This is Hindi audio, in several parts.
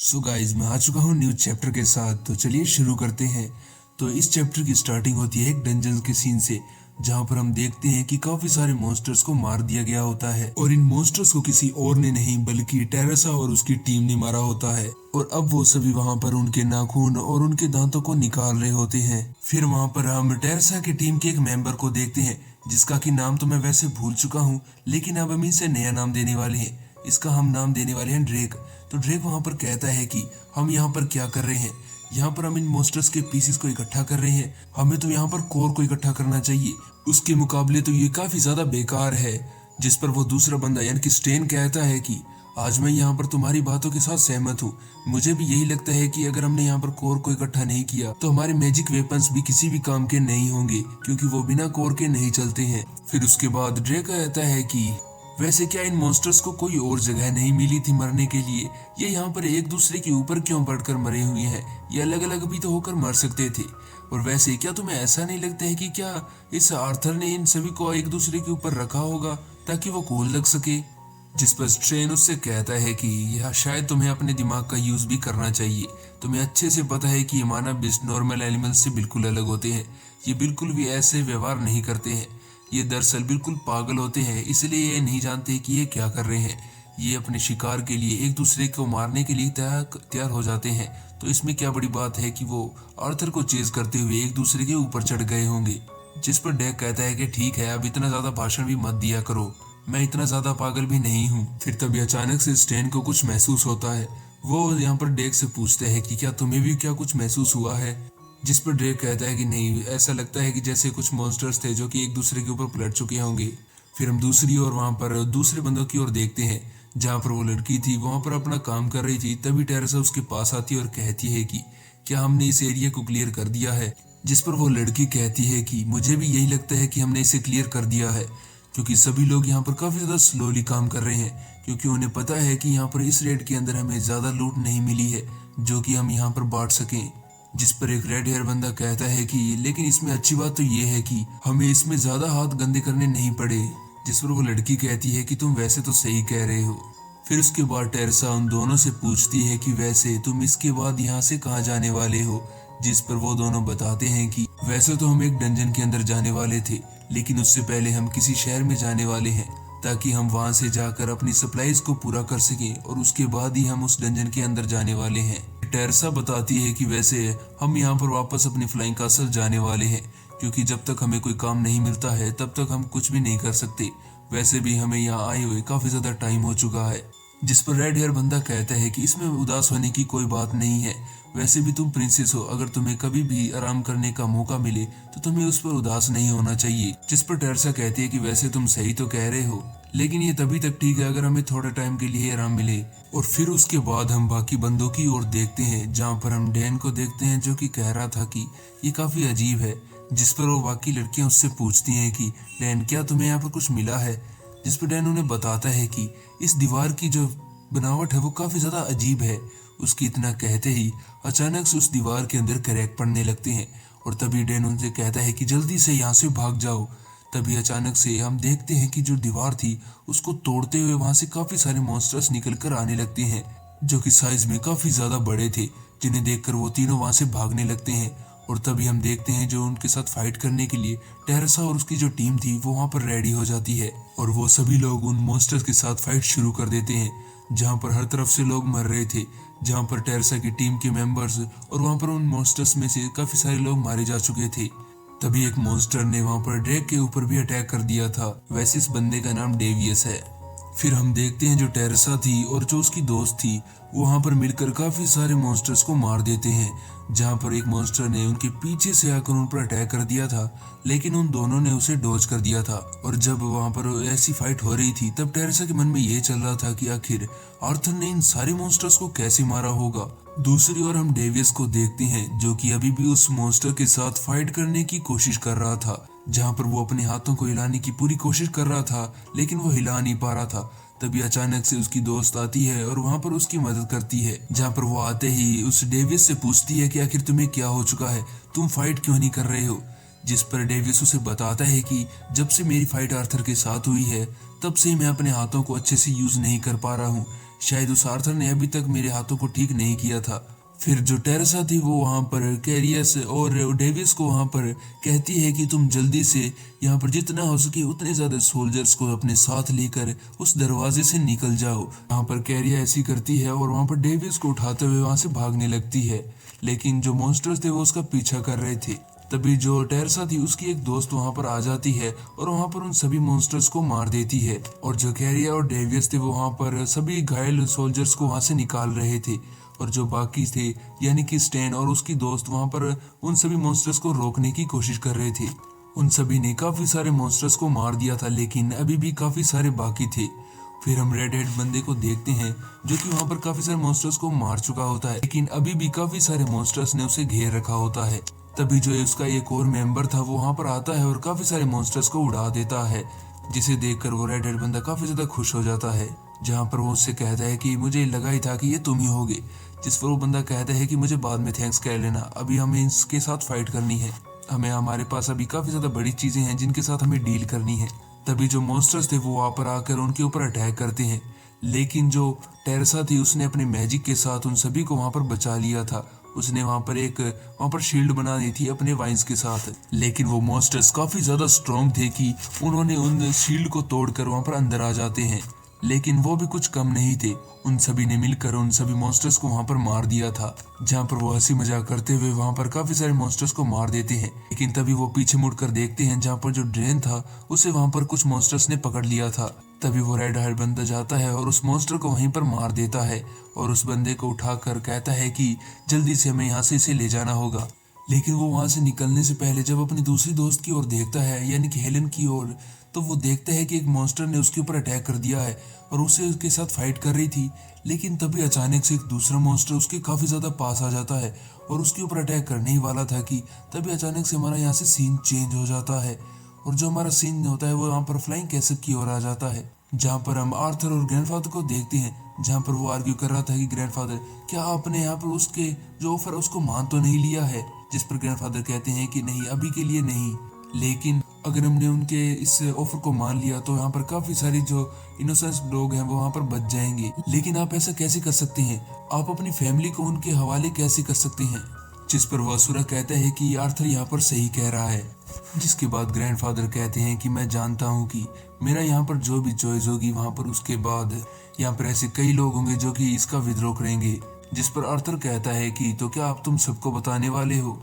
सो गाइस, मैं आ चुका हूँ न्यू चैप्टर के साथ। तो चलिए शुरू करते हैं। तो इस चैप्टर की स्टार्टिंग होती है एक डंजन के सीन से, जहाँ पर हम देखते हैं कि काफी सारे मॉन्स्टर्स को मार दिया गया होता है और इन मॉन्स्टर्स को किसी और ने नहीं बल्कि टेरेसा और उसकी टीम ने मारा होता है। और अब वो सभी वहाँ पर उनके नाखून और उनके दांतों को निकाल रहे होते हैं। फिर वहाँ पर हम टेरेसा की टीम के एक मेंबर को देखते हैं, जिसका की नाम तो मैं वैसे भूल चुका हूँ, लेकिन अब हम इसे नया नाम देने वाले हैं। इसका हम नाम देने वाले हैं ड्रेक। तो ड्रेक वहां पर कहता है कि हम यहाँ पर क्या कर रहे हैं, यहाँ पर हम इन मॉन्स्टर्स के पीसेस को इकट्ठा कर रहे हैं, हमें तो यहाँ पर कोर को इकट्ठा करना चाहिए, उसके मुकाबले तो ये काफी ज्यादा बेकार है। जिस पर वो दूसरा बंदा यानी कि स्टेन कहता है कि आज मैं यहाँ पर तुम्हारी बातों के साथ सहमत हूँ, मुझे भी यही लगता है कि अगर हमने यहाँ पर कोर को इकट्ठा नहीं किया तो हमारे मैजिक वेपन्स भी किसी भी काम के नहीं होंगे, क्योंकि वो बिना कोर के नहीं चलते हैं। फिर उसके बाद ड्रेक कहता है कि वैसे क्या इन मॉन्स्टर्स को कोई और जगह नहीं मिली थी मरने के लिए? ये यहाँ पर एक दूसरे के ऊपर क्यों बढ़कर मरे हुए हैं? ये अलग अलग भी तो होकर मर सकते थे। और वैसे क्या तुम्हें ऐसा नहीं लगता है कि क्या इस आर्थर ने इन सभी को एक दूसरे के ऊपर रखा होगा ताकि वो कूल लग सके? जिस पर स्ट्रेन उससे कहता है कि यह शायद तुम्हें अपने दिमाग का यूज भी करना चाहिए। तुम्हें अच्छे से पता है कि ये मानव बेस्ट नॉर्मल एनिमल्स से बिल्कुल अलग होते हैं। ये बिल्कुल भी ऐसे व्यवहार नहीं करते हैं। ये दरअसल बिल्कुल पागल होते हैं, इसलिए ये नहीं जानते कि ये क्या कर रहे हैं। ये अपने शिकार के लिए एक दूसरे को मारने के लिए तैयार हो जाते हैं। तो इसमें क्या बड़ी बात है कि वो आर्थर को चेज करते हुए एक दूसरे के ऊपर चढ़ गए होंगे। जिस पर डेक कहता है कि ठीक है, अब इतना ज्यादा भाषण भी मत दिया करो, मैं इतना ज्यादा पागल भी नहीं हूँ। फिर तभी अचानक से स्टेन को कुछ महसूस होता है। वो यहाँ पर डेक से पूछते हैं कि क्या तुम्हें भी क्या कुछ महसूस हुआ है? जिस पर ड्रेक कहता है कि नहीं, ऐसा लगता है कि जैसे कुछ मॉन्स्टर्स थे जो कि एक दूसरे के ऊपर पलट चुके होंगे। फिर हम दूसरी ओर वहां पर दूसरे बंदों की ओर देखते हैं, जहां पर वो लड़की थी वहां पर अपना काम कर रही थी। तभी टेरेसा उसके पास आती है और कहती है कि क्या हमने इस एरिया को क्लियर कर दिया है? जिस पर वो लड़की कहती है कि मुझे भी यही लगता है कि हमने इसे क्लियर कर दिया है, क्योंकि सभी लोग यहाँ पर काफी ज्यादा स्लोली काम कर रहे हैं, क्योंकि उन्हें पता है कि यहाँ पर इस रेड के अंदर हमें ज्यादा लूट नहीं मिली है जो कि हम यहाँ पर बांट सकें। जिस पर एक रेड हेयर बंदा कहता है कि लेकिन इसमें अच्छी बात तो ये है कि हमें इसमें ज्यादा हाथ गंदे करने नहीं पड़े। जिस पर वो लड़की कहती है कि तुम वैसे तो सही कह रहे हो। फिर उसके बाद टेरेसा उन दोनों से पूछती है कि वैसे तुम इसके बाद यहाँ से कहाँ जाने वाले हो? जिस पर वो दोनों बताते हैं कि वैसे तो हम एक डंजन के अंदर जाने वाले थे, लेकिन उससे पहले हम किसी शहर में जाने वाले हैं ताकि हम वहां से जाकर अपनी सप्लाईज को पूरा कर सकें, और उसके बाद ही हम उस डंजन के अंदर जाने वाले हैं। टेरेसा बताती है कि वैसे हम यहाँ पर वापस अपनी फ्लाइंग कासल जाने वाले हैं, क्योंकि जब तक हमें कोई काम नहीं मिलता है तब तक हम कुछ भी नहीं कर सकते। वैसे भी हमें यहाँ आए हुए काफी ज्यादा टाइम हो चुका है। जिस पर रेड हेयर बंदा कहता है कि इसमें उदास होने की कोई बात नहीं है, वैसे भी तुम प्रिंसेस हो, अगर तुम्हें कभी भी आराम करने का मौका मिले तो तुम्हें उस पर उदास नहीं होना चाहिए। जिस पर टेरेसा कहती है कि वैसे तुम सही तो कह रहे हो, लेकिन ये तभी तक ठीक है अगर हमें थोड़े टाइम के लिए आराम मिले। और फिर उसके बाद हम बाकी बंदों की ओर देखते हैं, जहाँ पर हम डैन को देखते हैं जो कि कह रहा था कि ये काफी अजीब है। जिस पर वो बाकी लड़कियां उससे पूछती हैं कि डैन, क्या तुम्हें यहाँ पर कुछ मिला है? जिस पर डैन उन्हें बताता है कि इस दीवार की जो बनावट है वो काफी ज्यादा अजीब है। उसकी इतना कहते ही अचानक से उस दीवार के अंदर क्रैक पड़ने लगते हैं, और तभी डैन उनसे कहता है कि जल्दी से यहाँ से भाग जाओ। तभी अचानक से हम देखते हैं कि जो दीवार थी उसको तोड़ते हुए वहां से काफी सारे मॉन्स्टर्स निकल कर आने लगते हैं, जो कि साइज में काफी ज्यादा बड़े थे, जिन्हें देखकर वो तीनों वहां से भागने लगते हैं। और तभी हम देखते हैं जो उनके साथ फाइट करने के लिए टेरेसा और उसकी जो टीम थी वो वहां पर रेडी हो जाती है, और वो सभी लोग उन मॉन्स्टर्स के साथ फाइट शुरू कर देते हैं, जहां पर हर तरफ से लोग मर रहे थे, जहां पर टेरेसा की टीम के मेंबर्स और वहां पर उन मॉन्स्टर्स में से काफी सारे लोग मारे जा चुके थे। तभी एक मॉन्स्टर ने वहां पर ड्रेक के ऊपर भी अटैक कर दिया था। वैसे इस बंदे का नाम डेवियस है। फिर हम देखते हैं जो टेरेसा थी और जो उसकी दोस्त थी वो वहां पर मिलकर काफी सारे मॉन्स्टर्स को मार देते हैं, जहां पर एक मॉन्स्टर ने उनके पीछे से आकर उन पर अटैक कर दिया था, लेकिन उन दोनों ने उसे डॉज कर दिया था। और जब वहां पर ऐसी फाइट हो रही थी तब टेरेसा के मन में ये चल रहा था कि आखिर आर्थर ने इन सारे मॉन्स्टर्स को कैसे मारा होगा। दूसरी ओर हम डेवियस को देखते हैं जो कि अभी भी उस मॉन्स्टर के साथ फाइट करने की कोशिश कर रहा था, जहां पर वो अपने हाथों को हिलाने की पूरी कोशिश कर रहा था, लेकिन वो हिला नहीं पा रहा था। तभी अचानक से उसकी दोस्त आती है और वहां पर उसकी मदद करती है, जहां पर वो आते ही उस डेविस से पूछती है कि आखिर तुम्हें क्या हो चुका है, तुम फाइट क्यों नहीं कर रहे हो? जिस पर डेविस उसे बताता है कि जब से मेरी फाइट आर्थर के साथ हुई है तब से मैं अपने हाथों को अच्छे से यूज नहीं कर पा रहा हूँ, शायद उस आर्थर ने अभी तक मेरे हाथों को ठीक नहीं किया था। फिर जो टेरेसा थी वो वहाँ पर कैरियस और डेविस को वहाँ पर कहती है कि तुम जल्दी से यहाँ पर जितना हो सके उतने ज़्यादा सोल्जर्स को अपने साथ लेकर उस दरवाजे से निकल जाओ। वहाँ पर कैरिया ऐसी करती है और वहाँ पर डेविस को उठाते हुए वहाँ से भागने लगती है, लेकिन जो मॉन्स्टर्स थे वो उसका पीछा कर रहे थे। तभी जो टेरेसा थी उसकी एक दोस्त वहाँ पर आ जाती है और वहाँ पर उन सभी मॉन्स्टर्स को मार देती है। और जो कैरिया और डेविस थे वो वहाँ पर सभी घायल सोल्जर्स को वहाँ से निकाल रहे थे, और जो बाकी थे यानी कि स्टैन और उसकी दोस्त वहां पर उन सभी मॉन्स्टर्स को रोकने की कोशिश कर रहे थे। उन सभी ने काफी सारे मॉन्स्टर्स को मार दिया था, लेकिन अभी भी काफी सारे बाकी थे। फिर हम रेड हेड बंदे को देखते हैं जो कि वहां पर काफी सारे मॉन्स्टर्स को मार चुका होता है, लेकिन अभी भी काफी सारे मॉन्स्टर्स ने उसे घेर रखा होता है। तभी जो उसका एक और मेंबर था वो वहां पर आता है और काफी सारे मॉन्स्टर्स को उड़ा देता है, जिसे देखकर वो रेड हेड बंदा काफी ज्यादा खुश हो जाता है। जहाँ पर वो उससे कहता है कि मुझे लगा ही था कि ये तुम ही होगे। जिस पर वो बंदा कहता है कि मुझे बाद में थैंक्स कह लेना, अभी हमें इसके साथ फाइट करनी है, हमारे पास अभी काफी ज्यादा बड़ी चीजें हैं जिनके साथ हमें डील करनी है। तभी जो मॉन्स्टर्स थे वो वहां पर आकर उनके ऊपर अटैक करते हैं, लेकिन जो टेरेसा थी उसने अपने मैजिक के साथ उन सभी को वहां पर बचा लिया था। उसने वहां पर शील्ड बना दी थी अपने वाइन्स के साथ, लेकिन वो मॉन्स्टर्स काफी ज्यादा स्ट्रॉन्ग थे कि उन्होंने उन शील्ड को तोड़कर वहां पर अंदर आ जाते हैं। लेकिन वो भी कुछ कम नहीं थे, उन सभी ने मिलकर उन सभी मॉन्स्टर्स को वहां पर मार दिया था। जहां पर वो हंसी मजाक करते हुए वहां पर काफी सारे मॉन्स्टर्स को मार देते हैं, लेकिन तभी वो पीछे मुड़कर देखते हैं जहां पर जो ड्रेन था उसे वहां पर कुछ मॉन्स्टर्स ने पकड़ लिया था। तभी वो रेड हेड बंदा जाता है और उस मॉन्स्टर को वहीं पर मार देता है और उस बंदे को उठाकर कहता है कि जल्दी से हमें यहाँ से इसे ले जाना होगा। लेकिन वो वहां से निकलने से पहले जब अपनी दूसरी दोस्त की ओर देखता है यानी कि हेलन की ओर, तो वो देखता है कि एक मॉन्स्टर ने उसके ऊपर अटैक कर दिया है और उसे उसके साथ फाइट कर रही थी। लेकिन तभी अचानक से एक दूसरा मॉन्स्टर उसके काफी ज्यादा पास आ जाता है और उसके ऊपर अटैक करने ही वाला था कि तभी अचानक से हमारा यहाँ से सीन चेंज हो जाता है और जो हमारा सीन होता है वो यहाँ पर फ्लाइंग कैसल की ओर आ जाता है, जहाँ पर हम आर्थर और ग्रैंडफादर को देखते हैं, जहाँ पर वो आर्ग्यू कर रहा था कि ग्रैंडफादर क्या आपने यहाँ पर उसके जो ऑफर उसको मान तो नहीं लिया है। जिस पर ग्रैंडफादर कहते हैं कि नहीं, अभी के लिए नहीं, लेकिन अगर हमने उनके इस ऑफर को मान लिया तो यहाँ पर काफी सारी जो इनोसेंट लोग हैं वो वहाँ पर बच जाएंगे। लेकिन आप ऐसा कैसे कर सकते हैं, आप अपनी फैमिली को उनके हवाले कैसे कर सकते हैं। जिस पर वासुरा कहता है कि आर्थर यहाँ पर सही कह रहा है। जिसके बाद ग्रैंडफादर कहते हैं कि मैं जानता हूँ कि मेरा यहाँ पर जो भी चॉइस होगी वहाँ पर उसके बाद यहाँ पर ऐसे कई लोग होंगे जो कि इसका विद्रोह करेंगे। जिस पर आर्थर कहता है कि तो क्या आप तुम सबको बताने वाले हो,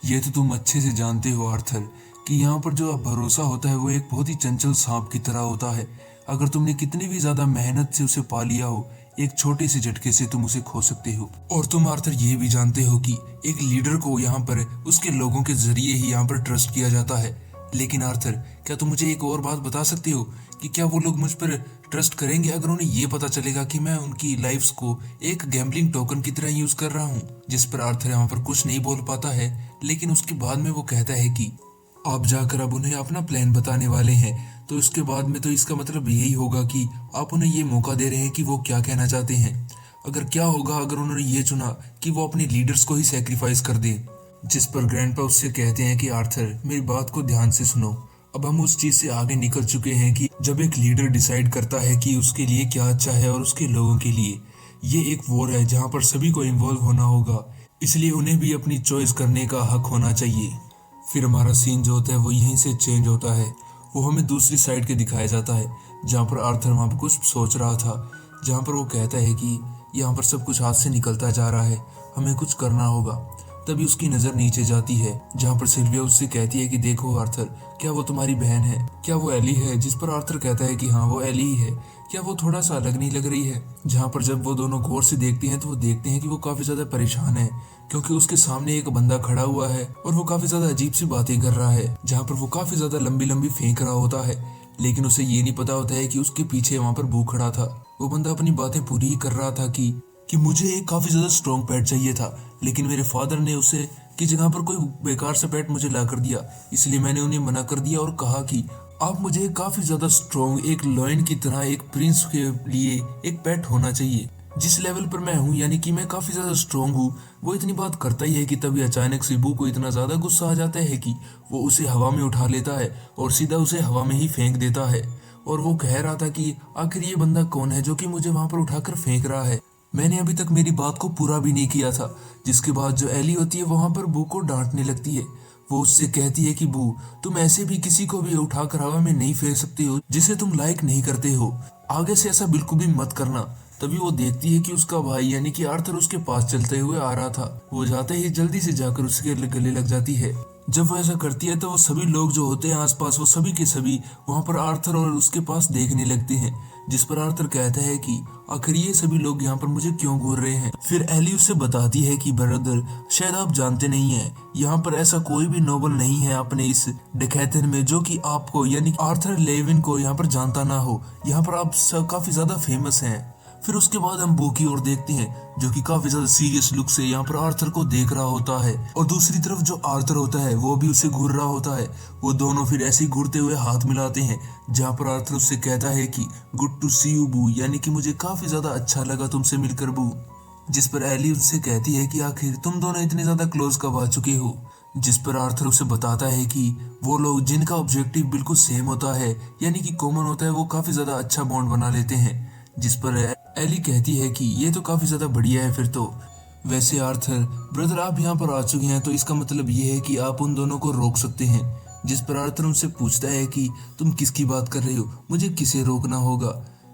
ये तो तुम अच्छे से जानते हो आर्थर कि यहाँ पर जो भरोसा होता है वो एक बहुत ही चंचल सांप की तरह होता है। अगर तुमने कितनी भी ज्यादा मेहनत से उसे पा लिया हो, एक छोटे से झटके से तुम उसे खो सकते हो। और तुम आर्थर ये भी जानते हो कि एक लीडर को यहाँ पर उसके लोगों के जरिए ही यहाँ पर ट्रस्ट किया जाता है। लेकिन आर्थर क्या तुम मुझे एक और बात बता सकते हो कि क्या वो लोग मुझ पर ट्रस्ट करेंगे अगर उन्हें ये पता चलेगा कि मैं उनकी लाइफ्स को एक गैम्बलिंग टोकन की तरह यूज कर रहा हूँ। जिस पर आर्थर यहाँ पर कुछ नहीं बोल पाता है, लेकिन उसके बाद में वो कहता है कि आप जाकर अब उन्हें अपना प्लान बताने वाले हैं, तो इसके बाद में तो इसका मतलब यही होगा कि आप उन्हें ये मौका दे रहे हैं कि वो क्या कहना चाहते हैं। अगर क्या होगा अगर उन्होंने ये चुना कि वो अपने लीडर्स को ही सैक्रिफाइस कर दें। जिस पर ग्रैंडपा उससे कहते हैं कि आर्थर मेरी बात को ध्यान से सुनो, अब हम उस चीज से आगे निकल चुके हैं कि जब एक लीडर डिसाइड करता है कि उसके लिए क्या अच्छा है और उसके लोगों के लिए, ये एक वॉर है जहाँ पर सभी को इन्वॉल्व होना होगा, इसलिए उन्हें भी अपनी चॉइस करने का हक होना चाहिए। फिर हमारा सीन जो होता है वो यहीं से चेंज होता है, वो हमें दूसरी साइड के दिखाया जाता है जहाँ पर आर्थर वहाँ पर कुछ सोच रहा था, जहाँ पर वो कहता है कि यहाँ पर सब कुछ हाथ से निकलता जा रहा है, हमें कुछ करना होगा। तभी उसकी नजर नीचे जाती है जहाँ पर सिल्विया उससे कहती है कि देखो आर्थर, क्या वो तुम्हारी बहन है, क्या वो एली है। जिस पर आर्थर कहता है कि हाँ वो एली ही है, क्या वो थोड़ा सा अलग नहीं लग रही है। जहाँ पर जब वो दोनों गौर से देखते हैं तो वो देखते हैं कि वो काफी ज्यादा परेशान है, क्योंकि उसके सामने एक बंदा खड़ा हुआ है और वो काफी ज्यादा अजीब सी बातें कर रहा है, जहाँ पर वो काफी ज्यादा लंबी लंबी फेंक रहा होता है। लेकिन उसे ये नहीं पता होता है कि उसके पीछे वहाँ पर बू खड़ा था। वो बंदा अपनी बातें पूरी ही कर रहा था कि मुझे एक काफी ज्यादा स्ट्रॉन्ग पेट चाहिए था, लेकिन मेरे फादर ने उसे की जगह पर कोई बेकार सा पेट मुझे ला कर दिया, इसलिए मैंने उन्हें मना कर दिया और कहा कि आप मुझे काफी ज्यादा स्ट्रॉन्ग एक लॉयन की तरह एक प्रिंस के लिए एक पेट होना चाहिए। जिस लेवल पर मैं हूँ यानी कि मैं काफी ज्यादा स्ट्रॉन्ग हूँ, वो इतनी बात करता ही है कि तभी अचानक से बू को इतना ज्यादा गुस्सा आ जाता है कि वो उसे हवा में उठा लेता है और सीधा उसे हवा में ही फेंक देता है। और वो कह रहा था कि आखिर ये बंदा कौन है जो कि मुझे वहां पर उठाकर फेंक रहा है, मैंने अभी तक मेरी बात को पूरा भी नहीं किया था। जिसके बाद जो एली होती है वहां पर बू को डांटने लगती है। वो उससे कहती है कि बू, तुम ऐसे भी किसी को भी उठाकर हवा में नहीं फेंक सकते हो जिसे तुम लाइक नहीं करते हो, आगे से ऐसा बिल्कुल भी मत करना। तभी वो देखती है कि उसका भाई यानी कि आर्थर उसके पास चलते हुए आ रहा था। वो जाते ही जल्दी से जाकर उसके गले लग जाती है। जब वो ऐसा करती है तो वो सभी लोग जो होते हैं आसपास, वो सभी के सभी वहां पर आर्थर और उसके पास देखने लगते हैं। जिस पर आर्थर कहता है कि आखिर ये सभी लोग यहाँ पर मुझे क्यों घूर रहे हैं। फिर एली उससे बताती है कि ब्रदर, शायद आप जानते नहीं है, यहाँ पर ऐसा कोई भी नोबल नहीं है अपने इस डकैतन में जो कि आपको यानी आर्थर लेविन को यहाँ पर जानता ना हो। यहाँ पर आप काफी ज्यादा फेमस हैं। फिर उसके बाद हम बू की ओर देखते हैं जो कि काफी ज्यादा सीरियस लुक से यहाँ पर आर्थर को देख रहा होता है, और दूसरी तरफ जो आर्थर होता है वो भी उसे घूर रहा होता है। वो दोनों फिर ऐसे ही घूरते हुए हाथ मिलाते हैं, जहाँ पर आर्थर उससे कहता है कि गुड टू सी यू बू, यानी कि मुझे काफी ज्यादा अच्छा लगा तुमसे मिलकर बू। जिस पर एली उससे कहती है कि आखिर तुम दोनों इतने ज्यादा क्लोज कब आ चुके हो। जिस पर आर्थर उसे बताता है कि वो लोग जिनका ऑब्जेक्टिव बिल्कुल सेम होता है यानी कि कॉमन होता है, वो काफी ज्यादा अच्छा बॉन्ड बना लेते हैं। जिस पर एली कहती है कि ये तो काफी ज्यादा बढ़िया है। फिर तो वैसे आर्थर ब्रदर, आप यहाँ पर आ चुके हैं तो इसका मतलब ये है कि आप उन दोनों को रोक सकते हैं। जिस पर आर्थर उनसे पूछता है कि तुम किसकी बात कर रहे हो, मुझे किसे रोकना होगा।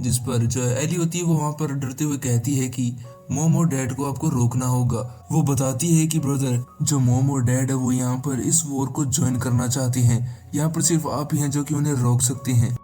जिस पर जो एली होती है वो वहां पर डरते हुए कहती है कि मॉम और डैड को आपको रोकना होगा। वो बताती है कि ब्रदर, जो मॉम और डैड है वो यहाँ पर इस वॉर को ज्वाइन करना चाहते हैं, यहाँ पर सिर्फ आप ही हैं जो कि उन्हें रोक सकते हैं।